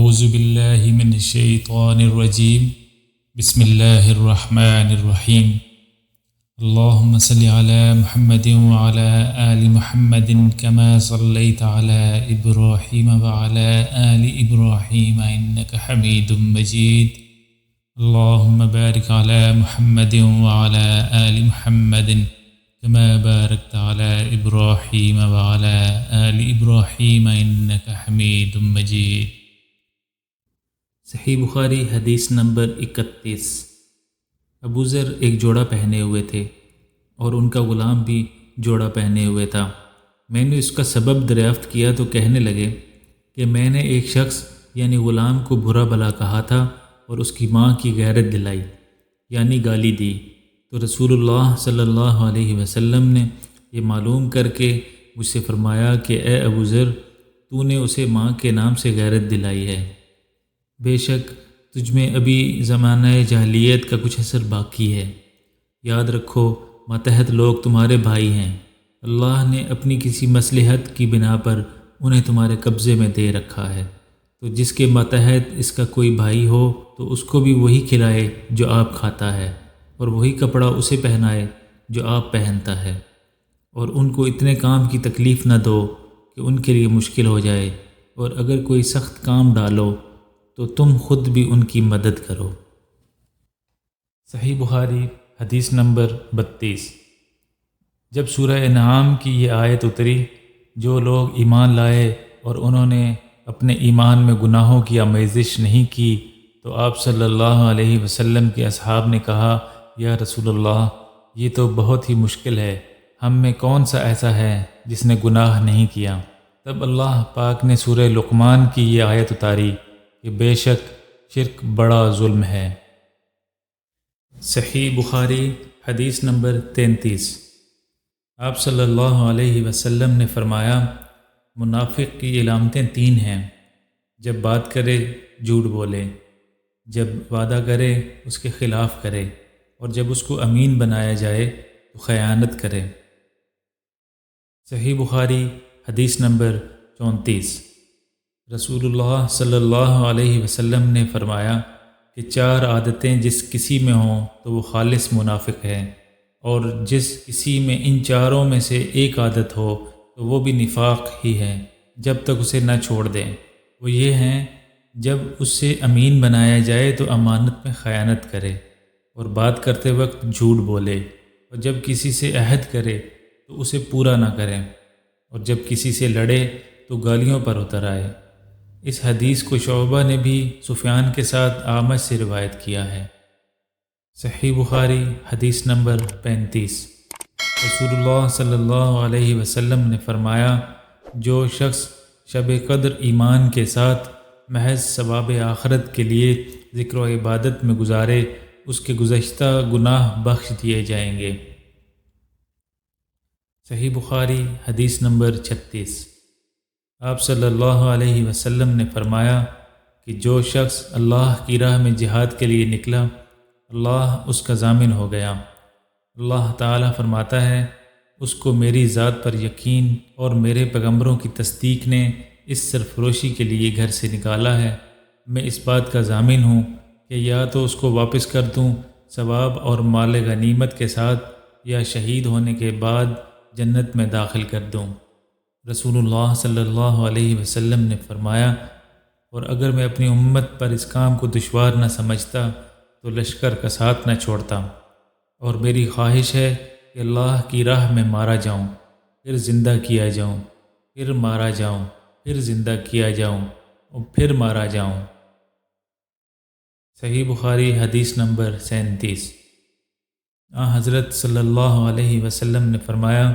اعوذ باللہ من الشیطان الرجیم بسم اللہ الرحمن الرحیم اللہم صلی علی محمد وعلی آل محمد کما صلیت علی ابراہیم وعلی آل ابراہیم انک حمید مجید اللہم بارک علی محمد وعلی آل محمد کما بارکت علی ابراہیم وعلی آل ابراہیم انک حمید مجید۔ صحیح بخاری حدیث نمبر 31۔ ابو ذر ایک جوڑا پہنے ہوئے تھے اور ان کا غلام بھی جوڑا پہنے ہوئے تھا۔ میں نے اس کا سبب دریافت کیا تو کہنے لگے کہ میں نے ایک شخص یعنی غلام کو برا بھلا کہا تھا اور اس کی ماں کی غیرت دلائی یعنی گالی دی، تو رسول اللہ صلی اللہ علیہ وسلم نے یہ معلوم کر کے مجھ سے فرمایا کہ اے ابو ذر، تو نے اسے ماں کے نام سے غیرت دلائی ہے، بے شک تجھ میں ابھی زمانہ جاہلیت کا کچھ اثر باقی ہے۔ یاد رکھو ماتحت لوگ تمہارے بھائی ہیں، اللہ نے اپنی کسی مصلحت کی بنا پر انہیں تمہارے قبضے میں دے رکھا ہے، تو جس کے ماتحت اس کا کوئی بھائی ہو تو اس کو بھی وہی کھلائے جو آپ کھاتا ہے، اور وہی کپڑا اسے پہنائے جو آپ پہنتا ہے، اور ان کو اتنے کام کی تکلیف نہ دو کہ ان کے لیے مشکل ہو جائے، اور اگر کوئی سخت کام ڈالو تو تم خود بھی ان کی مدد کرو۔ صحیح بخاری حدیث نمبر 32۔ جب سورہ انعام کی یہ آیت اتری، جو لوگ ایمان لائے اور انہوں نے اپنے ایمان میں گناہوں کی آمیزش نہیں کی، تو آپ صلی اللہ علیہ وسلم کے اصحاب نے کہا یا رسول اللہ، یہ تو بہت ہی مشکل ہے، ہم میں کون سا ایسا ہے جس نے گناہ نہیں کیا؟ تب اللہ پاک نے سورہ لقمان کی یہ آیت اتاری کہ بے شک شرک بڑا ظلم ہے۔ صحیح بخاری حدیث نمبر 33۔ آپ صلی اللہ علیہ وسلم نے فرمایا، منافق کی علامتیں 3 ہیں: جب بات کرے جھوٹ بولے، جب وعدہ کرے اس کے خلاف کرے، اور جب اس کو امین بنایا جائے تو خیانت کرے۔ صحیح بخاری حدیث نمبر 34۔ رسول اللہ صلی اللہ علیہ وسلم نے فرمایا کہ 4 عادتیں جس کسی میں ہوں تو وہ خالص منافق ہے، اور جس کسی میں ان 4 میں سے ایک عادت ہو تو وہ بھی نفاق ہی ہے جب تک اسے نہ چھوڑ دیں۔ وہ یہ ہیں، جب اس سے امین بنایا جائے تو امانت میں خیانت کرے، اور بات کرتے وقت جھوٹ بولے، اور جب کسی سے عہد کرے تو اسے پورا نہ کرے، اور جب کسی سے لڑے تو گالیوں پر اتر آئے۔ اس حدیث کو شعبہ نے بھی سفیان کے ساتھ اعمش سے روایت کیا ہے۔ صحیح بخاری حدیث نمبر 35۔ رسول اللہ صلی اللہ علیہ وسلم نے فرمایا، جو شخص شب قدر ایمان کے ساتھ محض ثواب آخرت کے لیے ذکر و عبادت میں گزارے، اس کے گزشتہ گناہ بخش دیے جائیں گے۔ صحیح بخاری حدیث نمبر 36۔ آپ صلی اللہ علیہ وسلم نے فرمایا کہ جو شخص اللہ کی راہ میں جہاد کے لیے نکلا، اللہ اس کا ضامن ہو گیا۔ اللہ تعالیٰ فرماتا ہے، اس کو میری ذات پر یقین اور میرے پیغمبروں کی تصدیق نے اس سرفروشی کے لیے گھر سے نکالا ہے، میں اس بات کا ضامن ہوں کہ یا تو اس کو واپس کر دوں ثواب اور مال غنیمت کے ساتھ، یا شہید ہونے کے بعد جنت میں داخل کر دوں۔ رسول اللہ صلی اللہ علیہ وسلم نے فرمایا، اور اگر میں اپنی امت پر اس کام کو دشوار نہ سمجھتا تو لشکر کا ساتھ نہ چھوڑتا، اور میری خواہش ہے کہ اللہ کی راہ میں مارا جاؤں، پھر زندہ کیا جاؤں، پھر مارا جاؤں، پھر زندہ کیا جاؤں، اور پھر مارا جاؤں۔ صحیح بخاری حدیث نمبر 37۔ حضرت صلی اللہ علیہ وسلم نے فرمایا،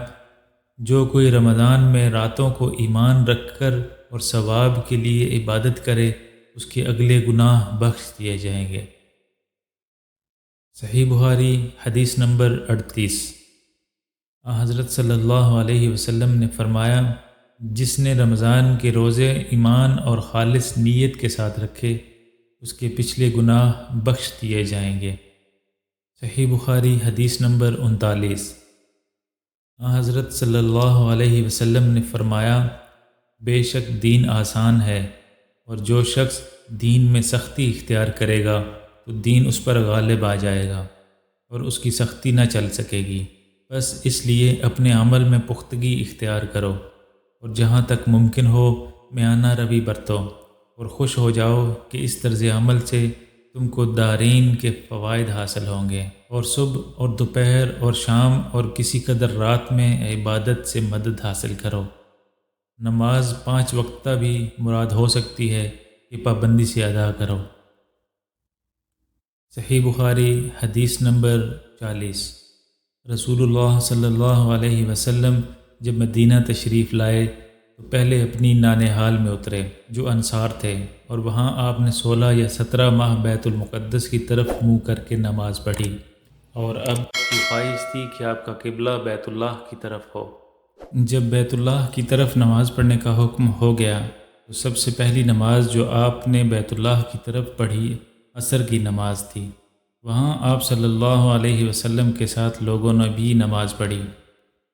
جو کوئی رمضان میں راتوں کو ایمان رکھ کر اور ثواب کے لیے عبادت کرے، اس کے اگلے گناہ بخش دیے جائیں گے۔ صحیح بخاری حدیث نمبر 38۔ حضرت صلی اللہ علیہ وسلم نے فرمایا، جس نے رمضان کے روزے ایمان اور خالص نیت کے ساتھ رکھے، اس کے پچھلے گناہ بخش دیے جائیں گے۔ صحیح بخاری حدیث نمبر 39۔ حضرت صلی اللہ علیہ وسلم نے فرمایا، بے شک دین آسان ہے، اور جو شخص دین میں سختی اختیار کرے گا تو دین اس پر غالب آ جائے گا اور اس کی سختی نہ چل سکے گی۔ بس اس لیے اپنے عمل میں پختگی اختیار کرو اور جہاں تک ممکن ہو میانہ روی برتو، اور خوش ہو جاؤ کہ اس طرز عمل سے تم کو دارین کے فوائد حاصل ہوں گے، اور صبح اور دوپہر اور شام اور کسی قدر رات میں عبادت سے مدد حاصل کرو۔ نماز 5 وقتہ بھی مراد ہو سکتی ہے کہ پابندی سے ادا کرو۔ صحیح بخاری حدیث نمبر 40۔ رسول اللہ صلی اللہ علیہ وسلم جب مدینہ تشریف لائے تو پہلے اپنی نانہال میں اترے جو انصار تھے، اور وہاں آپ نے 16 یا 17 ماہ بیت المقدس کی طرف منہ کر کے نماز پڑھی، اور اب کی خواہش تھی کہ آپ کا قبلہ بیت اللہ کی طرف ہو۔ جب بیت اللہ کی طرف نماز پڑھنے کا حکم ہو گیا تو سب سے پہلی نماز جو آپ نے بیت اللہ کی طرف پڑھی عصر کی نماز تھی۔ وہاں آپ صلی اللہ علیہ وسلم کے ساتھ لوگوں نے بھی نماز پڑھی۔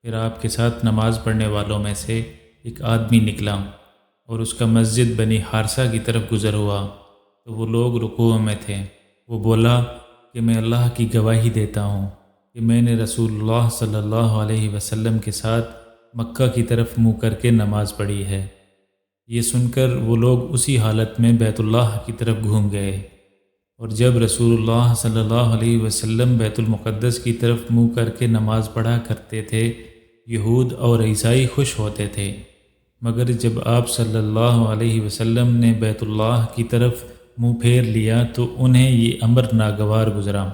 پھر آپ کے ساتھ نماز پڑھنے والوں میں سے ایک آدمی نکلا اور اس کا مسجد بنی حارثہ کی طرف گزر ہوا تو وہ لوگ رکوع میں تھے۔ وہ بولا کہ میں اللہ کی گواہی دیتا ہوں کہ میں نے رسول اللہ صلی اللہ علیہ وسلم کے ساتھ مکہ کی طرف منہ کر کے نماز پڑھی ہے۔ یہ سن کر وہ لوگ اسی حالت میں بیت اللہ کی طرف گھوم گئے، اور جب رسول اللہ صلی اللہ علیہ وسلم بیت المقدس کی طرف منہ کر کے نماز پڑھا کرتے تھے، یہود اور عیسائی خوش ہوتے تھے، مگر جب آپ صلی اللہ علیہ وسلم نے بیت اللہ کی طرف منہ پھیر لیا تو انہیں یہ امر ناگوار گزرا۔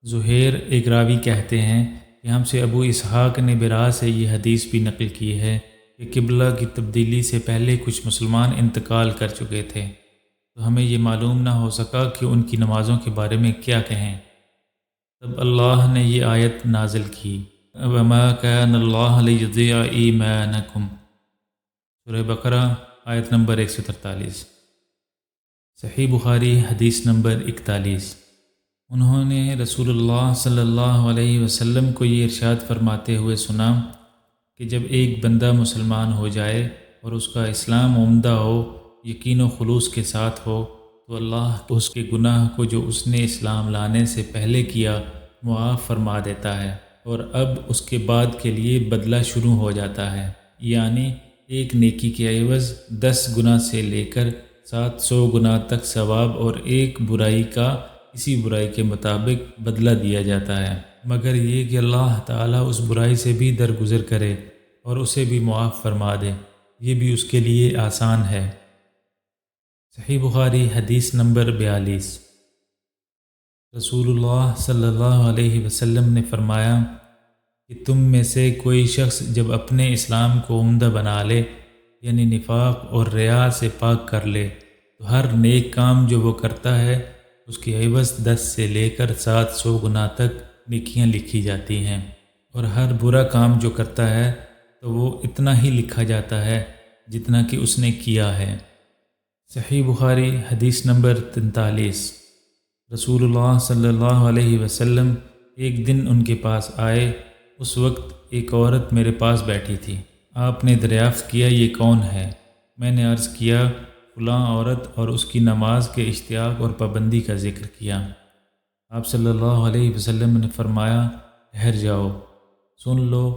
زہیر ایک راوی کہتے ہیں کہ ہم سے ابو اسحاق نے برا سے یہ حدیث بھی نقل کی ہے کہ قبلہ کی تبدیلی سے پہلے کچھ مسلمان انتقال کر چکے تھے، تو ہمیں یہ معلوم نہ ہو سکا کہ ان کی نمازوں کے بارے میں کیا کہیں۔ تب اللہ نے یہ آیت نازل کی، وَمَا كَانَ اللَّهُ لِيُضِيعَ إِيمَانَكُمْ، سورہ بقرہ آیت نمبر 143۔ صحیح بخاری حدیث نمبر 41۔ انہوں نے رسول اللہ صلی اللہ علیہ وسلم کو یہ ارشاد فرماتے ہوئے سنا کہ جب ایک بندہ مسلمان ہو جائے اور اس کا اسلام عمدہ ہو، یقین و خلوص کے ساتھ ہو، تو اللہ اس کے گناہ کو جو اس نے اسلام لانے سے پہلے کیا معاف فرما دیتا ہے، اور اب اس کے بعد کے لیے بدلہ شروع ہو جاتا ہے، یعنی ایک نیکی کے عوض 10 گنا سے لے کر 700 گنا تک ثواب، اور ایک برائی کا اسی برائی کے مطابق بدلہ دیا جاتا ہے، مگر یہ کہ اللہ تعالیٰ اس برائی سے بھی درگزر کرے اور اسے بھی معاف فرما دے، یہ بھی اس کے لیے آسان ہے۔ صحیح بخاری حدیث نمبر 42۔ رسول اللہ صلی اللہ علیہ وسلم نے فرمایا کہ تم میں سے کوئی شخص جب اپنے اسلام کو عمدہ بنا لے، یعنی نفاق اور ریا سے پاک کر لے، تو ہر نیک کام جو وہ کرتا ہے اس کی عوض 10 سے لے کر 700 گنا تک نیکیاں لکھی جاتی ہیں، اور ہر برا کام جو کرتا ہے تو وہ اتنا ہی لکھا جاتا ہے جتنا کہ اس نے کیا ہے۔ صحیح بخاری حدیث نمبر 43۔ رسول اللہ صلی اللہ علیہ وسلم ایک دن ان کے پاس آئے، اس وقت ایک عورت میرے پاس بیٹھی تھی۔ آپ نے دریافت کیا یہ کون ہے؟ میں نے عرض کیا فلاں عورت، اور اس کی نماز کے اشتیاق اور پابندی کا ذکر کیا۔ آپ صلی اللہ علیہ وسلم نے فرمایا ٹھہر جاؤ، سن لو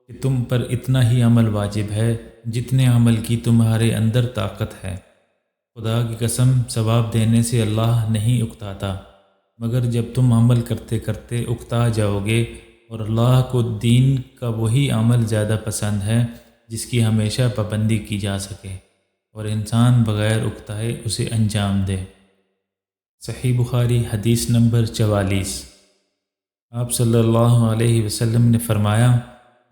کہ تم پر اتنا ہی عمل واجب ہے جتنے عمل کی تمہارے اندر طاقت ہے۔ خدا کی قسم ثواب دینے سے اللہ نہیں اکتاتا، مگر جب تم عمل کرتے کرتے اکتا جاؤ گے، اور اللہ کو دین کا وہی عمل زیادہ پسند ہے جس کی ہمیشہ پابندی کی جا سکے، اور انسان بغیر اکتائے اسے انجام دے۔ صحیح بخاری حدیث نمبر 44۔ آپ صلی اللہ علیہ وسلم نے فرمایا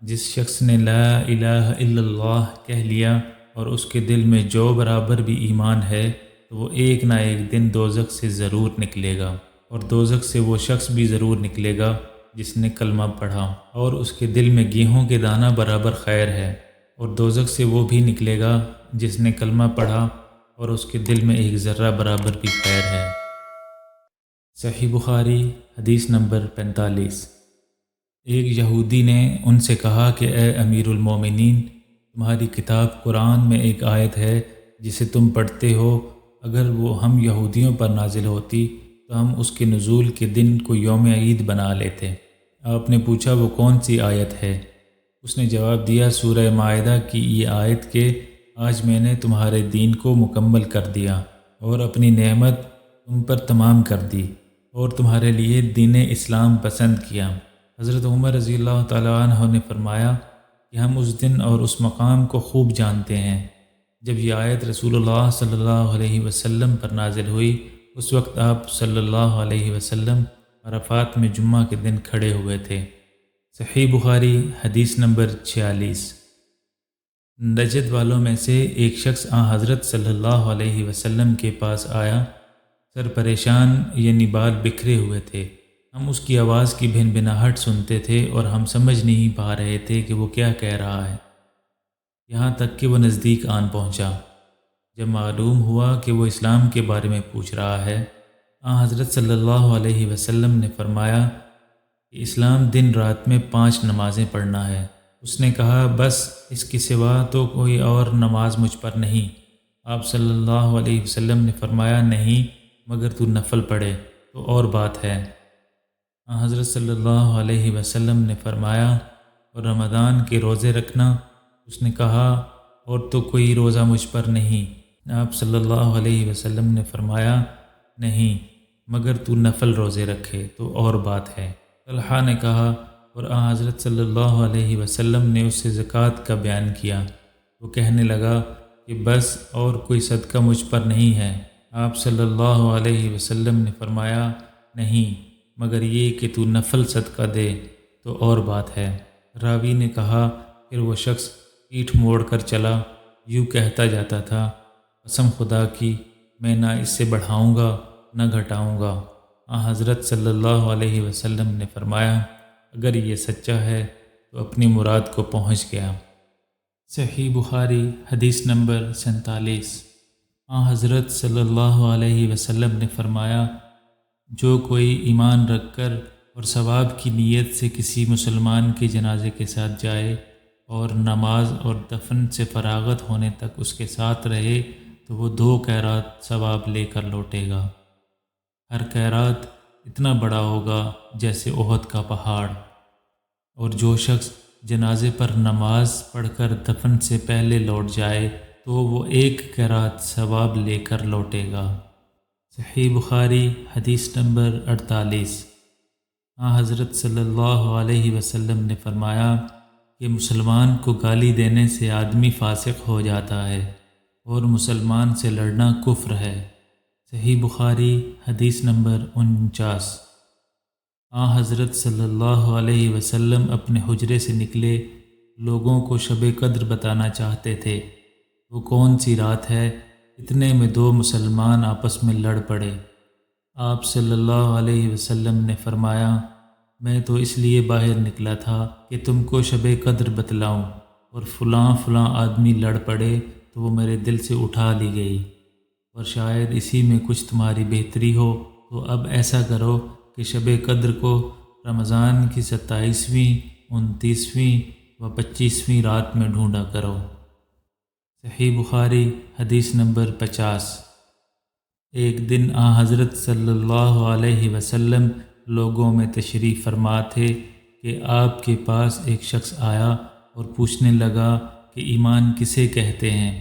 جس شخص نے لا الہ الا اللہ کہہ لیا اور اس کے دل میں جو برابر بھی ایمان ہے تو وہ ایک نہ ایک دن دوزخ سے ضرور نکلے گا، اور دوزخ سے وہ شخص بھی ضرور نکلے گا جس نے کلمہ پڑھا اور اس کے دل میں گیہوں کے دانہ برابر خیر ہے، اور دوزخ سے وہ بھی نکلے گا جس نے کلمہ پڑھا اور اس کے دل میں ایک ذرہ برابر بھی خیر ہے۔ صحیح بخاری حدیث نمبر 45۔ ایک یہودی نے ان سے کہا کہ اے امیر المومنین، تمہاری کتاب قرآن میں ایک آیت ہے جسے تم پڑھتے ہو، اگر وہ ہم یہودیوں پر نازل ہوتی تو ہم اس کے نزول کے دن کو یوم عید بنا لیتے۔ آپ نے پوچھا وہ کون سی آیت ہے؟ اس نے جواب دیا سورہ مائدہ کی یہ آیت کہ آج میں نے تمہارے دین کو مکمل کر دیا اور اپنی نعمت تم پر تمام کر دی اور تمہارے لیے دین اسلام پسند کیا۔ حضرت عمر رضی اللہ تعالیٰ عنہ نے فرمایا کہ ہم اس دن اور اس مقام کو خوب جانتے ہیں جب یہ آیت رسول اللہ صلی اللہ علیہ وسلم پر نازل ہوئی۔ اس وقت آپ صلی اللہ علیہ وسلم عرفات میں جمعہ کے دن کھڑے ہوئے تھے۔ صحیح بخاری حدیث نمبر 46۔ نجد والوں میں سے ایک شخص حضرت صلی اللہ علیہ وسلم کے پاس آیا، سر پریشان یعنی بال بکھرے ہوئے تھے۔ ہم اس کی آواز کی بھن بھناہٹ سنتے تھے اور ہم سمجھ نہیں پا رہے تھے کہ وہ کیا کہہ رہا ہے، یہاں تک کہ وہ نزدیک آن پہنچا۔ جب معلوم ہوا کہ وہ اسلام کے بارے میں پوچھ رہا ہے، حضرت صلی اللہ علیہ وسلم نے فرمایا کہ اسلام دن رات میں 5 نمازیں پڑھنا ہے۔ اس نے کہا بس اس کے سوا تو کوئی اور نماز مجھ پر نہیں۔ آپ صلی اللہ علیہ وسلم نے فرمایا نہیں مگر تو نفل پڑھے تو اور بات ہے۔ حضرت صلی اللہ علیہ وسلم نے فرمایا اور رمضان کے روزے رکھنا؟ اس نے کہا اور تو کوئی روزہ مجھ پر نہیں۔ آپ صلی اللہ علیہ وسلم نے فرمایا نہیں مگر تو نفل روزے رکھے تو اور بات ہے۔ طلحہ نے کہا اور حضرت صلی اللہ علیہ وسلم نے اس سے زکوٰۃ کا بیان کیا۔ وہ کہنے لگا کہ بس اور کوئی صدقہ مجھ پر نہیں ہے۔ آپ صلی اللہ علیہ وسلم نے فرمایا نہیں مگر یہ کہ تو نفل صدقہ دے تو اور بات ہے۔ راوی نے کہا پھر وہ شخص پیٹھ موڑ کر چلا، یوں کہتا جاتا تھا قسم خدا کی میں نہ اس سے بڑھاؤں گا نہ گھٹاؤں گا۔ حضرت صلی اللہ علیہ وسلم نے فرمایا اگر یہ سچا ہے تو اپنی مراد کو پہنچ گیا۔ صحیح بخاری حدیث نمبر 47۔ حضرت صلی اللہ علیہ وسلم نے فرمایا جو کوئی ایمان رکھ کر اور ثواب کی نیت سے کسی مسلمان کے جنازے کے ساتھ جائے اور نماز اور دفن سے فراغت ہونے تک اس کے ساتھ رہے تو وہ 2 قیرات ثواب لے کر لوٹے گا۔ ہر قیرات اتنا بڑا ہوگا جیسے احد کا پہاڑ۔ اور جو شخص جنازے پر نماز پڑھ کر دفن سے پہلے لوٹ جائے تو وہ 1 قیرات ثواب لے کر لوٹے گا۔ صحیح بخاری حدیث نمبر 48۔ حضرت صلی اللہ علیہ وسلم نے فرمایا کہ مسلمان کو گالی دینے سے آدمی فاسق ہو جاتا ہے اور مسلمان سے لڑنا کفر ہے۔ صحیح بخاری حدیث نمبر 49۔ حضرت صلی اللہ علیہ وسلم اپنے حجرے سے نکلے، لوگوں کو شب قدر بتانا چاہتے تھے۔ وہ کون سی رات ہے؟ اتنے میں 2 مسلمان آپس میں لڑ پڑے۔ آپ صلی اللہ علیہ وسلم نے فرمایا میں تو اس لیے باہر نکلا تھا کہ تم کو شب قدر بتلاؤں، اور فلاں فلاں آدمی لڑ پڑے تو وہ میرے دل سے اٹھا لی گئی، اور شاید اسی میں کچھ تمہاری بہتری ہو تو اب ایسا کرو کہ شب قدر کو رمضان کی 27ویں، 29ویں و 25ویں رات میں ڈھونڈا کرو۔ صحیح بخاری حدیث نمبر 50۔ ایک دن حضرت صلی اللہ علیہ وسلم لوگوں میں تشریف فرما تھے کہ آپ کے پاس ایک شخص آیا اور پوچھنے لگا کہ ایمان کسے کہتے ہیں؟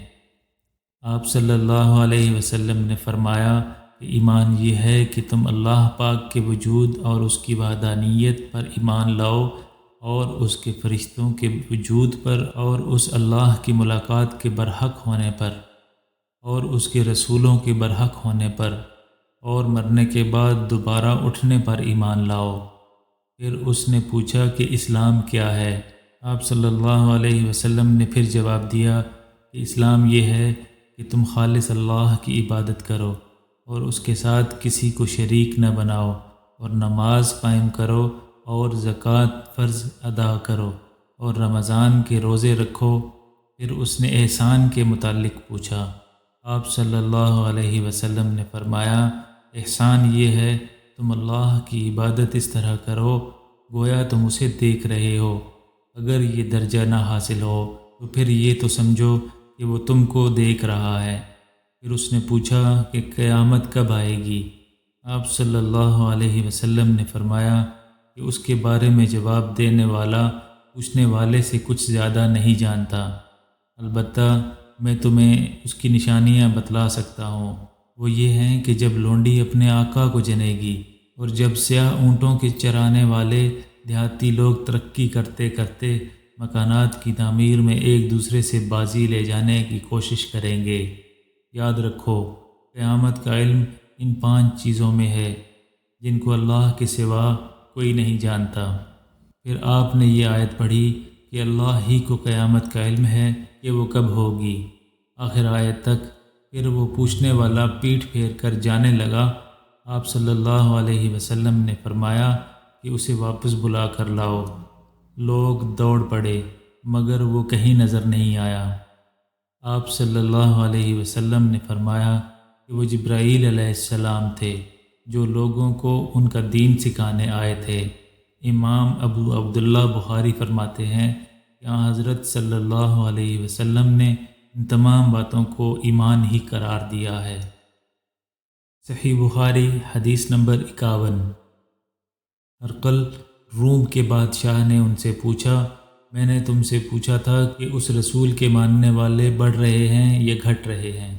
آپ صلی اللہ علیہ وسلم نے فرمایا کہ ایمان یہ ہے کہ تم اللہ پاک کے وجود اور اس کی وحدانیت پر ایمان لاؤ، اور اس کے فرشتوں کے وجود پر، اور اس اللہ کی ملاقات کے برحق ہونے پر، اور اس کے رسولوں کے برحق ہونے پر، اور مرنے کے بعد دوبارہ اٹھنے پر ایمان لاؤ۔ پھر اس نے پوچھا کہ اسلام کیا ہے؟ آپ صلی اللہ علیہ وسلم نے پھر جواب دیا کہ اسلام یہ ہے کہ تم خالص اللہ کی عبادت کرو اور اس کے ساتھ کسی کو شریک نہ بناؤ، اور نماز قائم کرو اور زکوٰۃ فرض ادا کرو، اور رمضان کے روزے رکھو۔ پھر اس نے احسان کے متعلق پوچھا۔ آپ صلی اللہ علیہ وسلم نے فرمایا احسان یہ ہے تم اللہ کی عبادت اس طرح کرو گویا تم اسے دیکھ رہے ہو۔ اگر یہ درجہ نہ حاصل ہو تو پھر یہ تو سمجھو کہ وہ تم کو دیکھ رہا ہے۔ پھر اس نے پوچھا کہ قیامت کب آئے گی؟ آپ صلی اللہ علیہ وسلم نے فرمایا کہ اس کے بارے میں جواب دینے والا پوچھنے والے سے کچھ زیادہ نہیں جانتا، البتہ میں تمہیں اس کی نشانیاں بتلا سکتا ہوں۔ وہ یہ ہیں کہ جب لونڈی اپنے آقا کو جنے گی، اور جب سیاہ اونٹوں کے چرانے والے دیہاتی لوگ ترقی کرتے کرتے مکانات کی تعمیر میں ایک دوسرے سے بازی لے جانے کی کوشش کریں گے۔ یاد رکھو، قیامت کا علم ان 5 چیزوں میں ہے جن کو اللہ کے سوا کوئی نہیں جانتا۔ پھر آپ نے یہ آیت پڑھی کہ اللہ ہی کو قیامت کا علم ہے کہ وہ کب ہوگی، آخر آیت تک۔ پھر وہ پوچھنے والا پیٹھ پھیر کر جانے لگا۔ آپ صلی اللہ علیہ وسلم نے فرمایا کہ اسے واپس بلا کر لاؤ۔ لوگ دوڑ پڑے مگر وہ کہیں نظر نہیں آیا۔ آپ صلی اللہ علیہ وسلم نے فرمایا کہ وہ جبرائیل علیہ السلام تھے جو لوگوں کو ان کا دین سکھانے آئے تھے۔ امام ابو عبداللہ بخاری فرماتے ہیں کہ حضرت صلی اللہ علیہ وسلم نے ان تمام باتوں کو ایمان ہی قرار دیا ہے۔ صحیح بخاری حدیث نمبر 51۔ ہرقل روم کے بادشاہ نے ان سے پوچھا، میں نے تم سے پوچھا تھا کہ اس رسول کے ماننے والے بڑھ رہے ہیں یا گھٹ رہے ہیں؟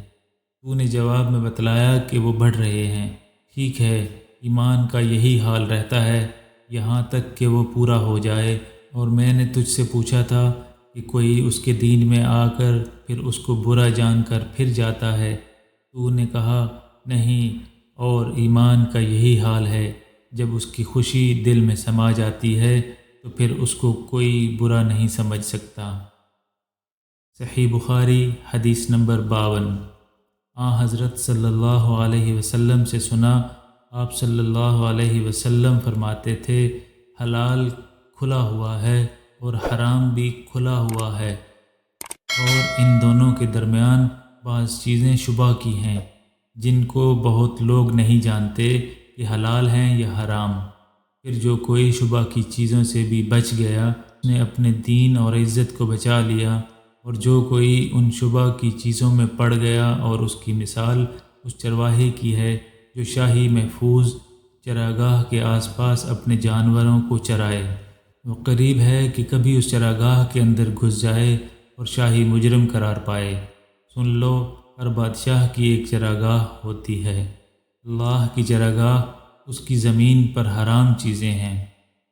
تو نے جواب میں بتلایا کہ وہ بڑھ رہے ہیں۔ ٹھیک ہے، ایمان کا یہی حال رہتا ہے یہاں تک کہ وہ پورا ہو جائے۔ اور میں نے تجھ سے پوچھا تھا کہ کوئی اس کے دین میں آ کر پھر اس کو برا جان کر پھر جاتا ہے؟ تو نے کہا نہیں، اور ایمان کا یہی حال ہے، جب اس کی خوشی دل میں سما جاتی ہے تو پھر اس کو کوئی برا نہیں سمجھ سکتا۔ صحیح بخاری حدیث نمبر 52۔ حضرت صلی اللہ علیہ وسلم سے سنا، آپ صلی اللہ علیہ وسلم فرماتے تھے، حلال کھلا ہوا ہے اور حرام بھی کھلا ہوا ہے، اور ان دونوں کے درمیان بعض چیزیں شبہ کی ہیں جن کو بہت لوگ نہیں جانتے کہ حلال ہیں یا حرام۔ پھر جو کوئی شبہ کی چیزوں سے بھی بچ گیا اس نے اپنے دین اور عزت کو بچا لیا، اور جو کوئی ان شبہ کی چیزوں میں پڑ گیا اور اس کی مثال اس چرواہے کی ہے جو شاہی محفوظ چراگاہ کے آس پاس اپنے جانوروں کو چرائے۔ وہ قریب ہے کہ کبھی اس چراگاہ کے اندر گھس جائے اور شاہی مجرم قرار پائے۔ سن لو، ہر بادشاہ کی ایک چراگاہ ہوتی ہے۔ اللہ کی چراگاہ اس کی زمین پر حرام چیزیں ہیں،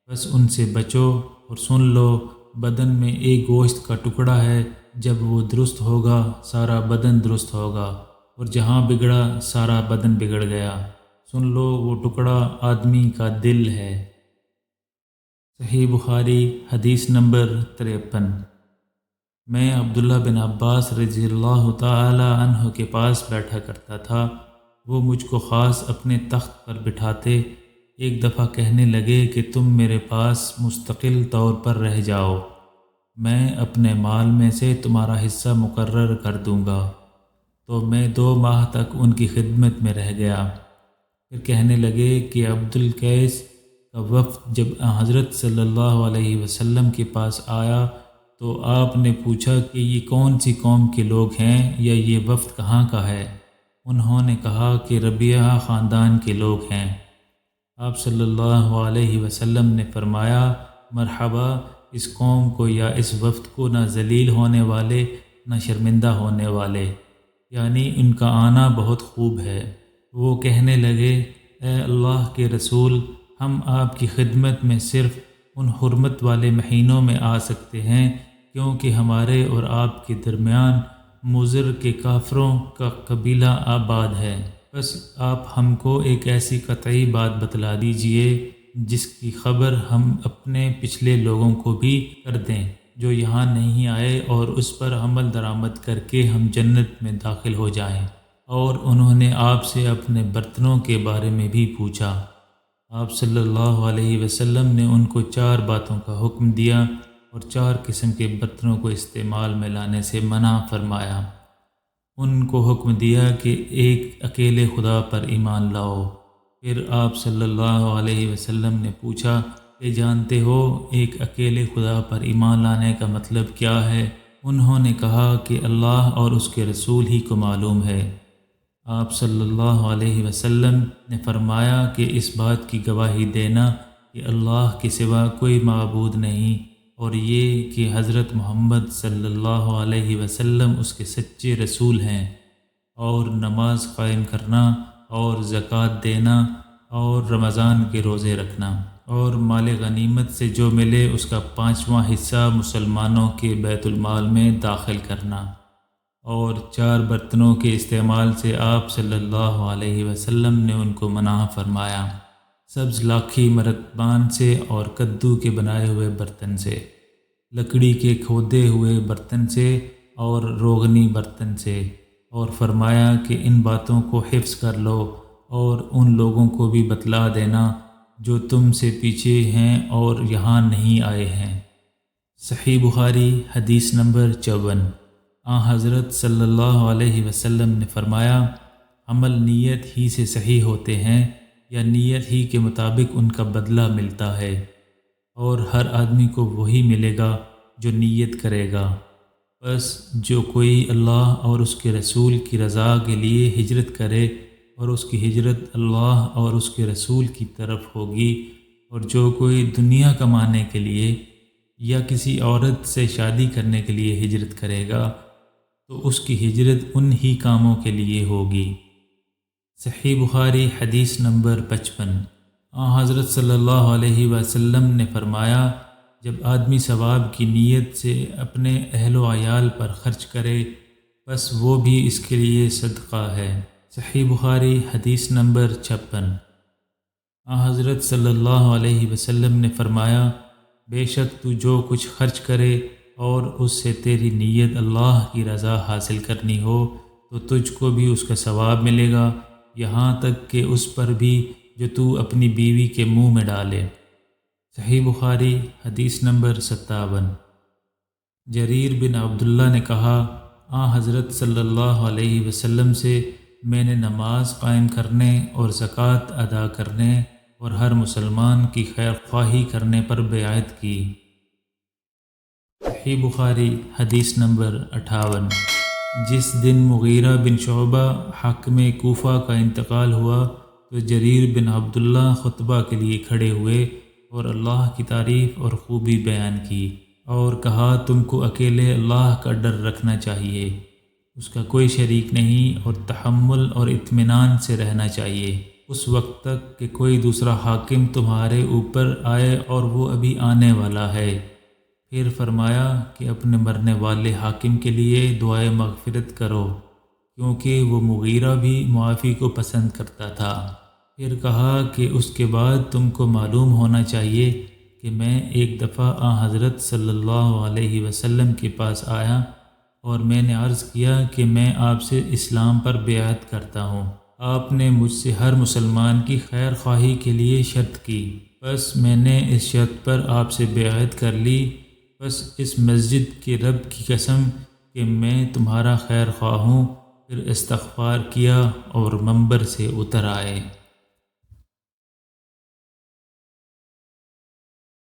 بس ان سے بچو۔ اور سن لو، بدن میں ایک گوشت کا ٹکڑا ہے، جب وہ درست ہوگا سارا بدن درست ہوگا، اور جہاں بگڑا سارا بدن بگڑ گیا۔ سن لو، وہ ٹکڑا آدمی کا دل ہے۔ صحیح بخاری حدیث نمبر 53۔ میں عبداللہ بن عباس رضی اللہ تعالی عنہ کے پاس بیٹھا کرتا تھا۔ وہ مجھ کو خاص اپنے تخت پر بٹھاتے ایک دفعہ کہنے لگے کہ تم میرے پاس مستقل طور پر رہ جاؤ، میں اپنے مال میں سے تمہارا حصہ مقرر کر دوں گا۔ تو میں 2 ماہ تک ان کی خدمت میں رہ گیا۔ پھر کہنے لگے کہ عبد القیس کا وفد جب حضرت صلی اللہ علیہ وسلم کے پاس آیا تو آپ نے پوچھا کہ یہ کون سی قوم کے لوگ ہیں یا یہ وفد کہاں کا ہے؟ انہوں نے کہا کہ ربیعہ خاندان کے لوگ ہیں۔ آپ صلی اللہ علیہ وسلم نے فرمایا، مرحبا، اس قوم کو یا اس وفد کو نہ ذلیل ہونے والے نہ شرمندہ ہونے والے، یعنی ان کا آنا بہت خوب ہے۔ وہ کہنے لگے، اے اللہ کے رسول، ہم آپ کی خدمت میں صرف ان حرمت والے مہینوں میں آ سکتے ہیں کیونکہ ہمارے اور آپ کے درمیان مضر کے کافروں کا قبیلہ آباد ہے۔ بس آپ ہم کو ایک ایسی قطعی بات بتلا دیجئے جس کی خبر ہم اپنے پچھلے لوگوں کو بھی کر دیں جو یہاں نہیں آئے، اور اس پر عمل درآمد کر کے ہم جنت میں داخل ہو جائیں۔ اور انہوں نے آپ سے اپنے برتنوں کے بارے میں بھی پوچھا۔ آپ صلی اللہ علیہ وسلم نے ان کو 4 باتوں کا حکم دیا اور 4 قسم کے برتنوں کو استعمال میں لانے سے منع فرمایا۔ ان کو حکم دیا کہ ایک اکیلے خدا پر ایمان لاؤ۔ پھر آپ صلی اللہ علیہ وسلم نے پوچھا کہ جانتے ہو ایک اکیلے خدا پر ایمان لانے کا مطلب کیا ہے؟ انہوں نے کہا کہ اللہ اور اس کے رسول ہی کو معلوم ہے۔ آپ صلی اللہ علیہ وسلم نے فرمایا کہ اس بات کی گواہی دینا کہ اللہ کے سوا کوئی معبود نہیں، اور یہ کہ حضرت محمد صلی اللہ علیہ وسلم اس کے سچے رسول ہیں، اور نماز قائم کرنا اور زکوٰۃ دینا اور رمضان کے روزے رکھنا، اور مال غنیمت سے جو ملے اس کا 5واں حصہ مسلمانوں کے بیت المال میں داخل کرنا، اور 4 برتنوں کے استعمال سے آپ صلی اللہ علیہ وسلم نے ان کو منع فرمایا، سبز لاکھی مرتبان سے اور کدو کے بنائے ہوئے برتن سے، لکڑی کے کھودے ہوئے برتن سے اور روغنی برتن سے، اور فرمایا کہ ان باتوں کو حفظ کر لو اور ان لوگوں کو بھی بتلا دینا جو تم سے پیچھے ہیں اور یہاں نہیں آئے ہیں۔ صحیح بخاری حدیث نمبر 54۔ حضرت صلی اللہ علیہ وسلم نے فرمایا، عمل نیت ہی سے صحیح ہوتے ہیں یا نیت ہی کے مطابق ان کا بدلہ ملتا ہے، اور ہر آدمی کو وہی ملے گا جو نیت کرے گا۔ بس جو کوئی اللہ اور اس کے رسول کی رضا کے لیے ہجرت کرے اور اس کی ہجرت اللہ اور اس کے رسول کی طرف ہوگی، اور جو کوئی دنیا کمانے کے لیے یا کسی عورت سے شادی کرنے کے لیے ہجرت کرے گا تو اس کی ہجرت ان ہی کاموں کے لیے ہوگی۔ صحیح بخاری حدیث نمبر 55۔ حضرت صلی اللہ علیہ وسلم نے فرمایا، جب آدمی ثواب کی نیت سے اپنے اہل و عیال پر خرچ کرے بس وہ بھی اس کے لیے صدقہ ہے۔ صحیح بخاری حدیث نمبر 56۔ حضرت صلی اللہ علیہ وسلم نے فرمایا، بے شک تو جو کچھ خرچ کرے اور اس سے تیری نیت اللہ کی رضا حاصل کرنی ہو تو تجھ کو بھی اس کا ثواب ملے گا، یہاں تک کہ اس پر بھی جو تو اپنی بیوی کے منہ میں ڈالے۔ صحیح بخاری حدیث نمبر 57۔ جریر بن عبداللہ نے کہا، حضرت صلی اللہ علیہ وسلم سے میں نے نماز قائم کرنے اور زکوٰۃ ادا کرنے اور ہر مسلمان کی خیر خواہی کرنے پر بیعت کی۔ صحیح بخاری حدیث نمبر 58۔ جس دن مغیرہ بن شعبہ حاکم کوفہ کا انتقال ہوا تو جریر بن عبداللہ خطبہ کے لیے کھڑے ہوئے اور اللہ کی تعریف اور خوبی بیان کی، اور کہا، تم کو اکیلے اللہ کا ڈر رکھنا چاہیے، اس کا کوئی شریک نہیں، اور تحمل اور اطمینان سے رہنا چاہیے اس وقت تک کہ کوئی دوسرا حاکم تمہارے اوپر آئے، اور وہ ابھی آنے والا ہے۔ پھر فرمایا کہ اپنے مرنے والے حاکم کے لیے دعائے مغفرت کرو، کیونکہ وہ مغیرہ بھی معافی کو پسند کرتا تھا۔ پھر کہا کہ اس کے بعد تم کو معلوم ہونا چاہیے کہ میں ایک دفعہ حضرت صلی اللہ علیہ وسلم کے پاس آیا اور میں نے عرض کیا کہ میں آپ سے اسلام پر بیعت کرتا ہوں۔ آپ نے مجھ سے ہر مسلمان کی خیر خواہی کے لیے شرط کی، بس میں نے اس شرط پر آپ سے بیعت کر لی، بس اس مسجد کے رب کی قسم کہ میں تمہارا خیر خواہ ہوں۔ پھر استغفار کیا اور منبر سے اتر آئے۔